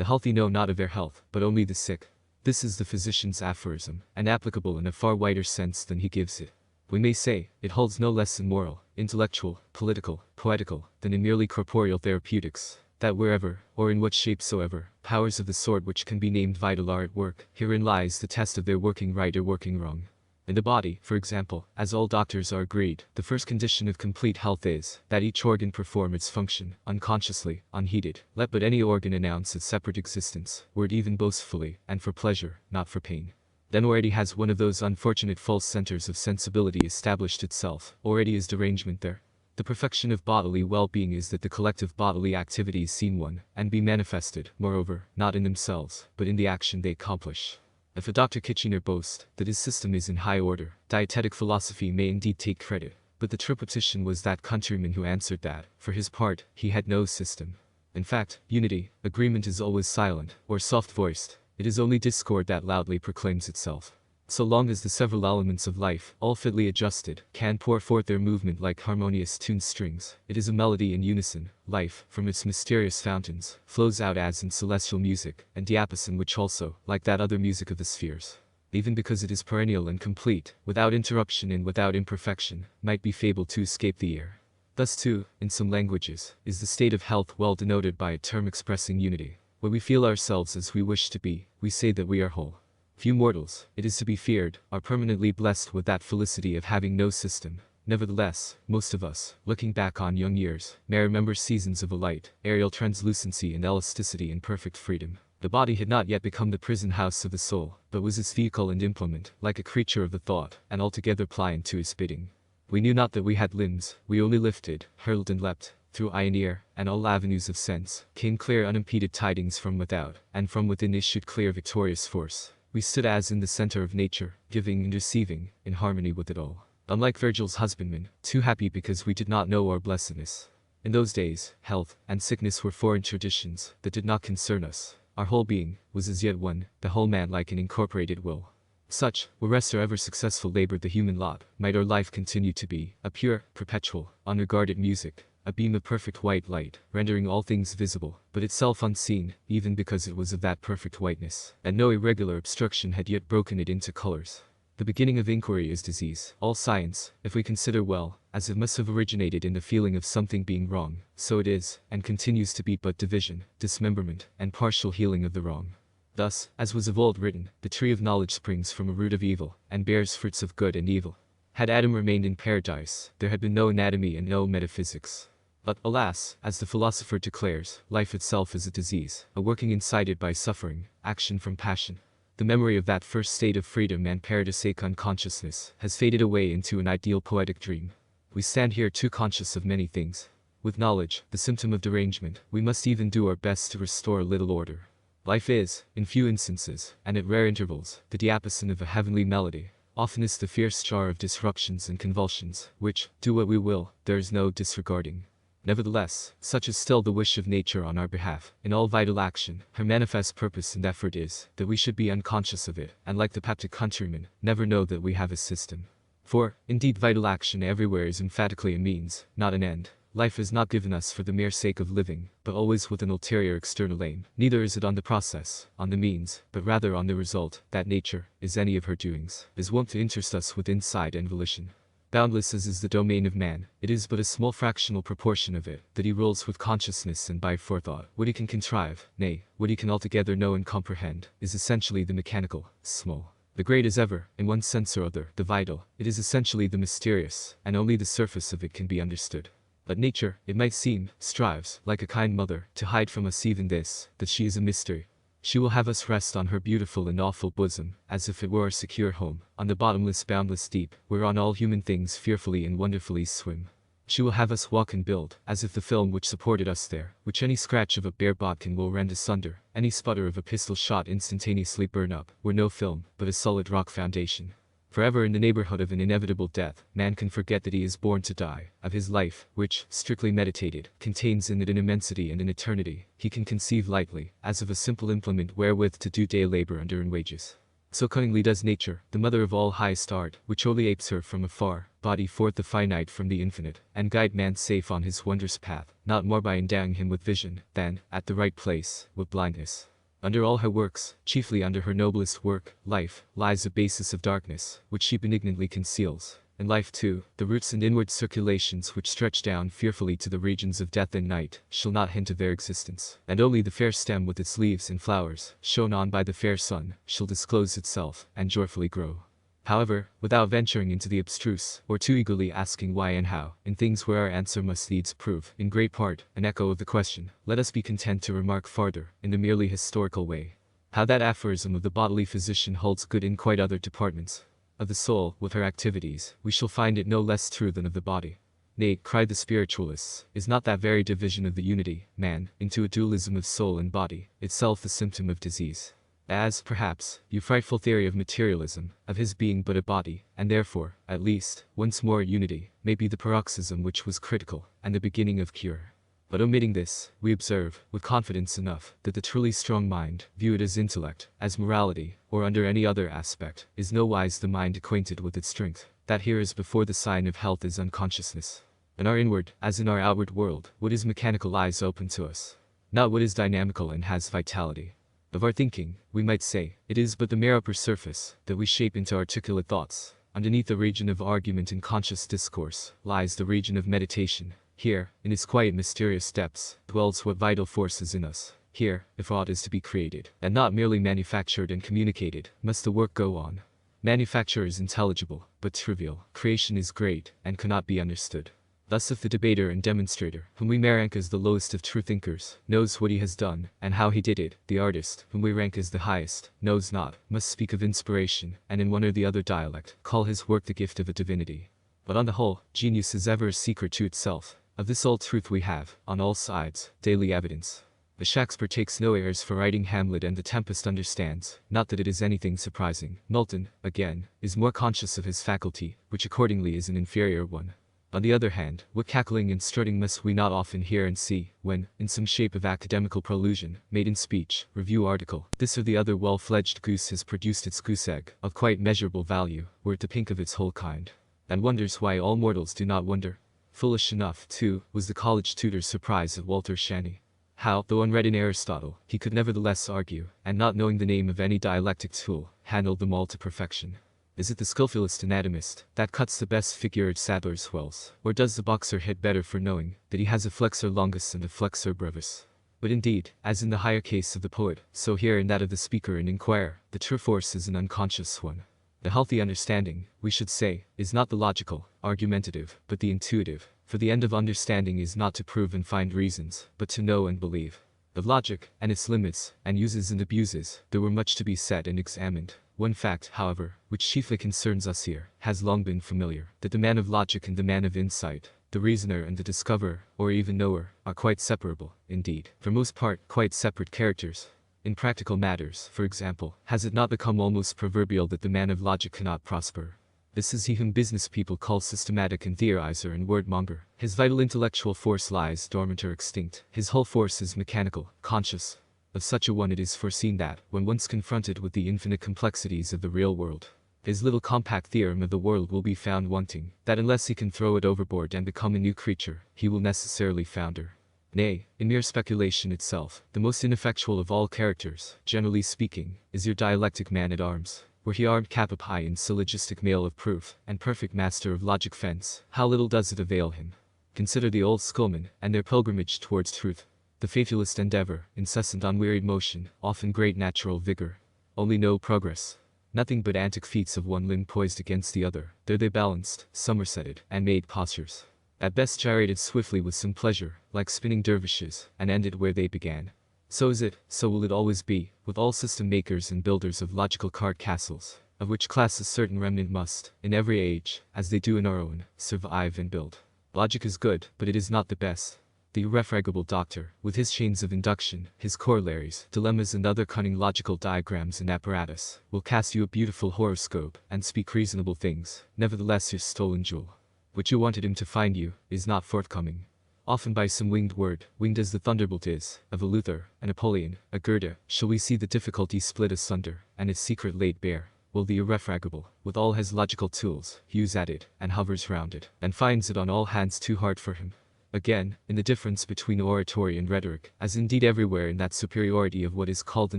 The healthy know not of their health, but only the sick. This is the physician's aphorism, and applicable in a far wider sense than he gives it. We may say, it holds no less in moral, intellectual, political, poetical, than in merely corporeal therapeutics, that wherever, or in what shape soever, powers of the sort which can be named vital are at work, herein lies the test of their working right or working wrong. In the body, for example, as all doctors are agreed, the first condition of complete health is, that each organ perform its function, unconsciously, unheeded. Let but any organ announce its separate existence, were it even boastfully, and for pleasure, not for pain. Then already has one of those unfortunate false centers of sensibility established itself, already is derangement there. The perfection of bodily well-being is that the collective bodily activities seen one, and be manifested, moreover, not in themselves, but in the action they accomplish. If a Dr. Kitchener boast that his system is in high order, dietetic philosophy may indeed take credit, but the tripletician was that countryman who answered that, for his part, he had no system. In fact, unity, agreement is always silent, or soft-voiced. It is only discord that loudly proclaims itself. So long as the several elements of life, all fitly adjusted, can pour forth their movement like harmonious tuned strings, it is a melody in unison. Life, from its mysterious fountains, flows out as in celestial music, and diapason which also, like that other music of the spheres, even because it is perennial and complete, without interruption and without imperfection, might be fabled to escape the ear. Thus too, in some languages, is the state of health well denoted by a term expressing unity. When we feel ourselves as we wish to be, we say that we are whole. Few mortals, it is to be feared, are permanently blessed with that felicity of having no system. Nevertheless, most of us, looking back on young years, may remember seasons of a light, aerial translucency and elasticity and perfect freedom. The body had not yet become the prison house of the soul, but was its vehicle and implement, like a creature of the thought, and altogether pliant to his bidding. We knew not that we had limbs, we only lifted, hurled and leapt. Through eye and ear, and all avenues of sense, came clear unimpeded tidings from without, and from within issued clear victorious force. We stood as in the center of nature, giving and receiving, in harmony with it all. Unlike Virgil's husbandman, too happy because we did not know our blessedness. In those days, health and sickness were foreign traditions that did not concern us. Our whole being was as yet one, the whole man like an incorporated will. Such, wherever ever successful labored the human lot, might our life continue to be, a pure, perpetual, unregarded music, a beam of perfect white light, rendering all things visible, but itself unseen, even because it was of that perfect whiteness, and no irregular obstruction had yet broken it into colors. The beginning of inquiry is disease. All science, if we consider well, as it must have originated in the feeling of something being wrong, so it is, and continues to be but division, dismemberment, and partial healing of the wrong. Thus, as was of old written, the tree of knowledge springs from a root of evil, and bears fruits of good and evil. Had Adam remained in paradise, there had been no anatomy and no metaphysics. But, alas, as the philosopher declares, life itself is a disease, a working incited by suffering, action from passion. The memory of that first state of freedom and paradisaic unconsciousness has faded away into an ideal poetic dream. We stand here too conscious of many things. With knowledge, the symptom of derangement, we must even do our best to restore a little order. Life is, in few instances, and at rare intervals, the diapason of a heavenly melody. Often is the fierce jar of disruptions and convulsions, which, do what we will, there is no disregarding. Nevertheless, such is still the wish of nature on our behalf. In all vital action, her manifest purpose and effort is, that we should be unconscious of it, and like the Paptic countryman, never know that we have a system. For, indeed vital action everywhere is emphatically a means, not an end. Life is not given us for the mere sake of living, but always with an ulterior external aim. Neither is it on the process, on the means, but rather on the result, that nature, is any of her doings, is wont to interest us with insight and volition. Boundless as is the domain of man, it is but a small fractional proportion of it that he rules with consciousness and by forethought. What he can contrive, nay, what he can altogether know and comprehend, is essentially the mechanical, small. The great is ever, in one sense or other, the vital. It is essentially the mysterious, and only the surface of it can be understood. But nature, it might seem, strives, like a kind mother, to hide from us even this, that she is a mystery. She will have us rest on her beautiful and awful bosom, as if it were our secure home, on the bottomless boundless deep, whereon all human things fearfully and wonderfully swim. She will have us walk and build, as if the film which supported us there, which any scratch of a bare bodkin will rend asunder, any sputter of a pistol shot instantaneously burn up, were no film, but a solid rock foundation. Forever in the neighborhood of an inevitable death, man can forget that he is born to die. Of his life, which, strictly meditated, contains in it an immensity and an eternity, he can conceive lightly, as of a simple implement wherewith to do day labor and earn wages. So cunningly does nature, the mother of all highest art, which only apes her from afar, body forth the finite from the infinite, and guide man safe on his wondrous path, not more by endowing him with vision, than, at the right place, with blindness. Under all her works, chiefly under her noblest work, life, lies a basis of darkness, which she benignantly conceals. And life too, the roots and inward circulations which stretch down fearfully to the regions of death and night, shall not hint of their existence. And only the fair stem with its leaves and flowers, shone on by the fair sun, shall disclose itself, and joyfully grow. However, without venturing into the abstruse, or too eagerly asking why and how, in things where our answer must needs prove, in great part, an echo of the question, let us be content to remark farther, in the merely historical way, how that aphorism of the bodily physician holds good in quite other departments. Of the soul, with her activities, we shall find it no less true than of the body. Nay, cried the spiritualists, is not that very division of the unity, man, into a dualism of soul and body, itself the symptom of disease? As, perhaps, you frightful theory of materialism, of his being but a body, and therefore, at least, once more unity, may be the paroxysm which was critical, and the beginning of cure. But omitting this, we observe, with confidence enough, that the truly strong mind, view it as intellect, as morality, or under any other aspect, is nowise the mind acquainted with its strength, that here as before the sign of health is unconsciousness. In our inward, as in our outward world, what is mechanical lies open to us, not what is dynamical and has vitality. Of our thinking, we might say, it is but the mere upper surface, that we shape into articulate thoughts. Underneath the region of argument and conscious discourse, lies the region of meditation. Here, in its quiet mysterious depths, dwells what vital force is in us. Here, if aught is to be created, and not merely manufactured and communicated, must the work go on. Manufacture is intelligible, but trivial. Creation is great, and cannot be understood. Thus if the debater and demonstrator, whom we may rank as the lowest of true thinkers, knows what he has done, and how he did it, the artist, whom we rank as the highest, knows not, must speak of inspiration, and in one or the other dialect, call his work the gift of a divinity. But on the whole, genius is ever a secret to itself. Of this old truth we have, on all sides, daily evidence. The Shakespeare takes no airs for writing Hamlet, and the Tempest understands, not that it is anything surprising. Milton, again, is more conscious of his faculty, which accordingly is an inferior one. On the other hand, what cackling and strutting must we not often hear and see, when, in some shape of academical prolusion, made in speech, review article, this or the other well-fledged goose has produced its goose egg, of quite measurable value, were it the pink of its whole kind, and wonders why all mortals do not wonder. Foolish enough, too, was the college tutor's surprise at Walter Shanney. How, though unread in Aristotle, he could nevertheless argue, and not knowing the name of any dialectic tool, handled them all to perfection. Is it the skillfulest anatomist that cuts the best figure at Sadler's Wells, or does the boxer hit better for knowing that he has a flexor longus and a flexor brevis? But indeed, as in the higher case of the poet, so here in that of the speaker and inquirer, the true force is an unconscious one. The healthy understanding, we should say, is not the logical, argumentative, but the intuitive, for the end of understanding is not to prove and find reasons, but to know and believe. Of logic, and its limits, and uses and abuses, there were much to be said and examined. One fact, however, which chiefly concerns us here, has long been familiar, that the man of logic and the man of insight, the reasoner and the discoverer, or even knower, are quite separable, indeed, for most part, quite separate characters. In practical matters, for example, has it not become almost proverbial that the man of logic cannot prosper? This is he whom business people call systematic and theorizer and wordmonger. His vital intellectual force lies dormant or extinct. His whole force is mechanical, conscious. Of such a one it is foreseen that, when once confronted with the infinite complexities of the real world, his little compact theorem of the world will be found wanting, that unless he can throw it overboard and become a new creature, he will necessarily founder. Nay, in mere speculation itself, the most ineffectual of all characters, generally speaking, is your dialectic man-at-arms. Were he armed cap up high in syllogistic mail of proof, and perfect master of logic fence, how little does it avail him? Consider the old schoolmen, and their pilgrimage towards truth. The faithfulest endeavor, incessant unwearied motion, often great natural vigor. Only no progress. Nothing but antic feats of one limb poised against the other. There they balanced, somersetted, and made postures. At best gyrated swiftly with some pleasure, like spinning dervishes, and ended where they began. So is it, so will it always be, with all system makers and builders of logical card castles, of which class a certain remnant must, in every age, as they do in our own, survive and build. Logic is good, but it is not the best. The irrefragable doctor, with his chains of induction, his corollaries, dilemmas and other cunning logical diagrams and apparatus, will cast you a beautiful horoscope, and speak reasonable things, nevertheless your stolen jewel, what you wanted him to find you, is not forthcoming. Often by some winged word, winged as the thunderbolt is, of a Luther, a Napoleon, a Goethe, shall we see the difficulty split asunder, and its secret laid bare. while the irrefragable, with all his logical tools, hews at it, and hovers round it, and finds it on all hands too hard for him. Again, in the difference between oratory and rhetoric, as indeed everywhere in that superiority of what is called the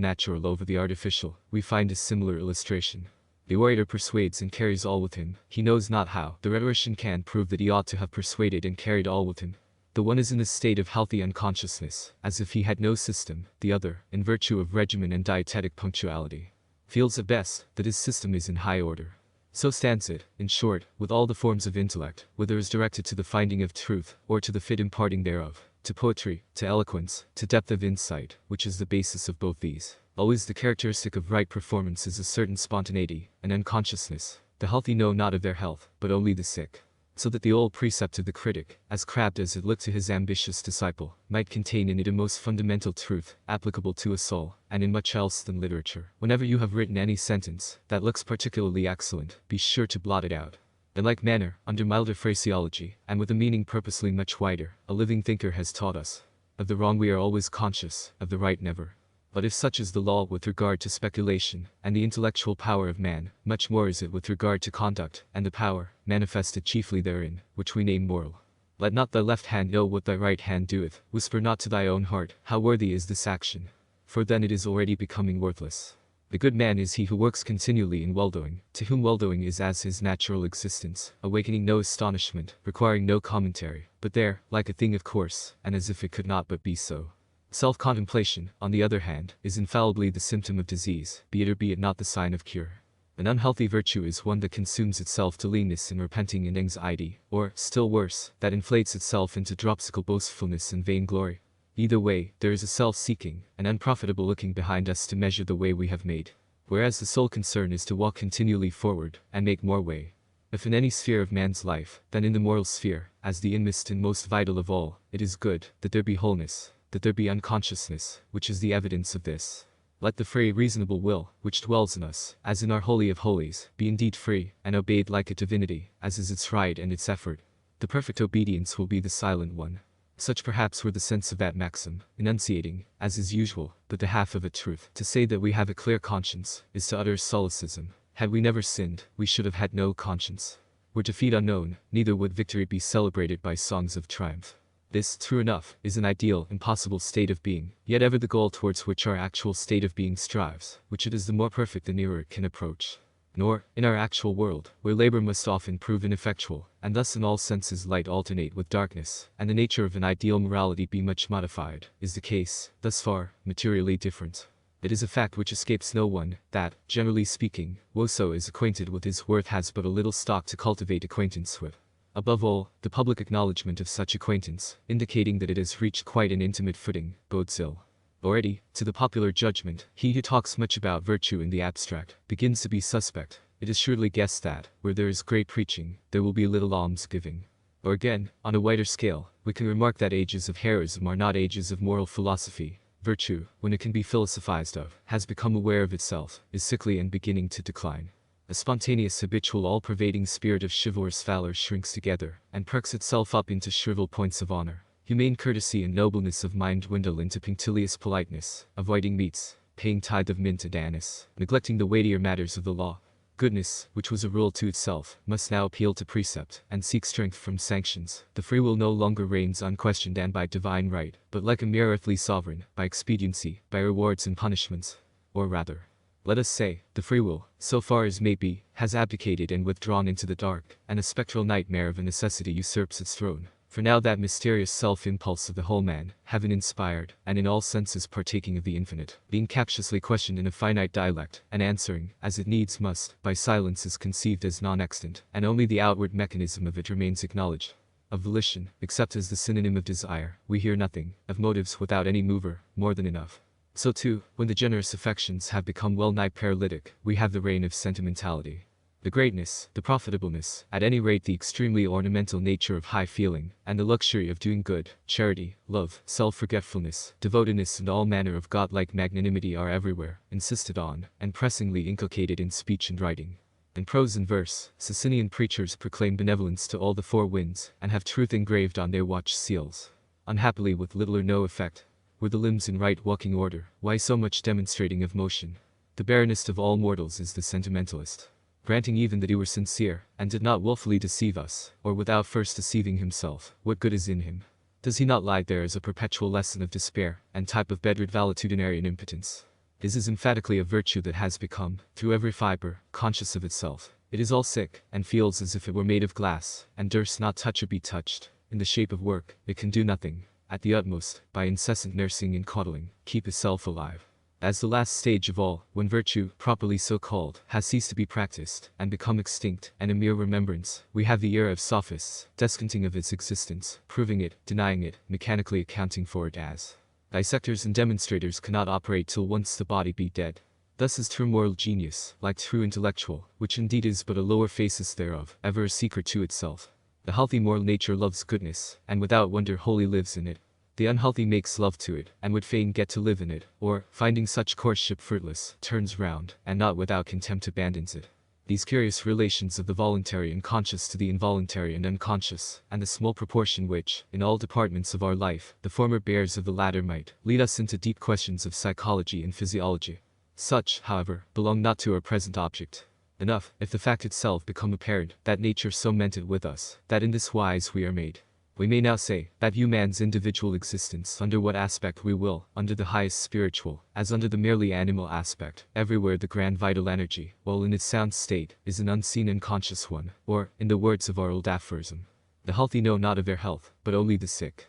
natural over the artificial, we find a similar illustration. The orator persuades and carries all with him, he knows not how. The rhetorician can prove that he ought to have persuaded and carried all with him. The one is in a state of healthy unconsciousness, as if he had no system, the other, in virtue of regimen and dietetic punctuality, feels at best that his system is in high order. So stands it, in short, with all the forms of intellect, whether is directed to the finding of truth, or to the fit imparting thereof, to poetry, to eloquence, to depth of insight, which is the basis of both these. Always the characteristic of right performance is a certain spontaneity, and unconsciousness. The healthy know not of their health, but only the sick. So that the old precept of the critic, as crabbed as it looked to his ambitious disciple, might contain in it a most fundamental truth, applicable to us all, and in much else than literature. Whenever you have written any sentence that looks particularly excellent, be sure to blot it out. In like manner, under milder phraseology, and with a meaning purposely much wider, a living thinker has taught us. Of the wrong we are always conscious, of the right never. But if such is the law with regard to speculation, and the intellectual power of man, much more is it with regard to conduct, and the power, manifested chiefly therein, which we name moral. Let not thy left hand know what thy right hand doeth, whisper not to thy own heart, how worthy is this action, for then it is already becoming worthless. The good man is he who works continually in well-doing, to whom well-doing is as his natural existence, awakening no astonishment, requiring no commentary, but there, like a thing of course, and as if it could not but be so. Self-contemplation, on the other hand, is infallibly the symptom of disease, be it or be it not the sign of cure. An unhealthy virtue is one that consumes itself to leanness in repenting and anxiety, or, still worse, that inflates itself into dropsical boastfulness and vainglory. Either way, there is a self-seeking, an unprofitable looking behind us to measure the way we have made, whereas the sole concern is to walk continually forward, and make more way. If in any sphere of man's life, then in the moral sphere, as the inmost and most vital of all, it is good, that there be wholeness, that there be unconsciousness, which is the evidence of this. Let the free reasonable will, which dwells in us, as in our Holy of Holies, be indeed free, and obeyed like a divinity, as is its right and its effort. The perfect obedience will be the silent one. Such perhaps were the sense of that maxim, enunciating, as is usual, but the half of a truth. To say that we have a clear conscience, is to utter solecism. Had we never sinned, we should have had no conscience. Were defeat unknown, neither would victory be celebrated by songs of triumph. This, true enough, is an ideal, impossible state of being, yet ever the goal towards which our actual state of being strives, which it is the more perfect the nearer it can approach. Nor, in our actual world, where labor must often prove ineffectual, and thus in all senses light alternate with darkness, and the nature of an ideal morality be much modified, is the case, thus far, materially different. It is a fact which escapes no one, that, generally speaking, whoso is acquainted with his worth has but a little stock to cultivate acquaintance with. Above all, the public acknowledgement of such acquaintance, indicating that it has reached quite an intimate footing, bodes ill. Already, to the popular judgment, he who talks much about virtue in the abstract, begins to be suspect. It is surely guessed that, where there is great preaching, there will be little alms-giving. Or again, on a wider scale, we can remark that ages of heroism are not ages of moral philosophy. Virtue, when it can be philosophized of, has become aware of itself, is sickly and beginning to decline. A spontaneous habitual all-pervading spirit of chivalrous valor shrinks together, and perks itself up into shriveled points of honor. Humane courtesy and nobleness of mind dwindle into punctilious politeness, avoiding meats, paying tithe of mint and anise, neglecting the weightier matters of the law. Goodness, which was a rule to itself, must now appeal to precept, and seek strength from sanctions. The free will no longer reigns unquestioned and by divine right, but like a mere earthly sovereign, by expediency, by rewards and punishments. Or rather, let us say, the free will, so far as may be, has abdicated and withdrawn into the dark, and a spectral nightmare of a necessity usurps its throne. For now that mysterious self-impulse of the whole man, heaven-inspired, and in all senses partaking of the infinite, being captiously questioned in a finite dialect, and answering, as it needs must, by silence is conceived as non-extant, and only the outward mechanism of it remains acknowledged. Of volition, except as the synonym of desire, we hear nothing, of motives without any mover, more than enough. So too, when the generous affections have become well-nigh paralytic, we have the reign of sentimentality. The greatness, the profitableness, at any rate the extremely ornamental nature of high feeling, and the luxury of doing good, charity, love, self-forgetfulness, devotedness and all manner of godlike magnanimity are everywhere insisted on, and pressingly inculcated in speech and writing. In prose and verse, Socinian preachers proclaim benevolence to all the four winds, and have truth engraved on their watch seals. Unhappily with little or no effect. Were the limbs in right walking order, why so much demonstrating of motion? The barrenest of all mortals is the sentimentalist. Granting even that he were sincere, and did not wilfully deceive us, or without first deceiving himself, what good is in him? Does he not lie there as a perpetual lesson of despair, and type of bedrid valetudinarian impotence? This is emphatically a virtue that has become, through every fiber, conscious of itself. It is all sick, and feels as if it were made of glass, and durst not touch or be touched. In the shape of work, it can do nothing. At the utmost, by incessant nursing and coddling, keep itself alive. As the last stage of all, when virtue, properly so called, has ceased to be practiced, and become extinct, and a mere remembrance, we have the era of sophists, descanting of its existence, proving it, denying it, mechanically accounting for it as. Dissectors and demonstrators cannot operate till once the body be dead. Thus is true moral genius, like true intellectual, which indeed is but a lower phasis thereof, ever a seeker to itself. The healthy moral nature loves goodness, and without wonder wholly lives in it. The unhealthy makes love to it, and would fain get to live in it, or, finding such courtship fruitless, turns round, and not without contempt abandons it. These curious relations of the voluntary and conscious to the involuntary and unconscious, and the small proportion which, in all departments of our life, the former bears of the latter might lead us into deep questions of psychology and physiology. Such, however, belong not to our present object. Enough, if the fact itself become apparent, that nature so meant it with us, that in this wise we are made. We may now say, that view man's individual existence under what aspect we will, under the highest spiritual, as under the merely animal aspect, everywhere the grand vital energy, while in its sound state, is an unseen and conscious one, or, in the words of our old aphorism, the healthy know not of their health, but only the sick.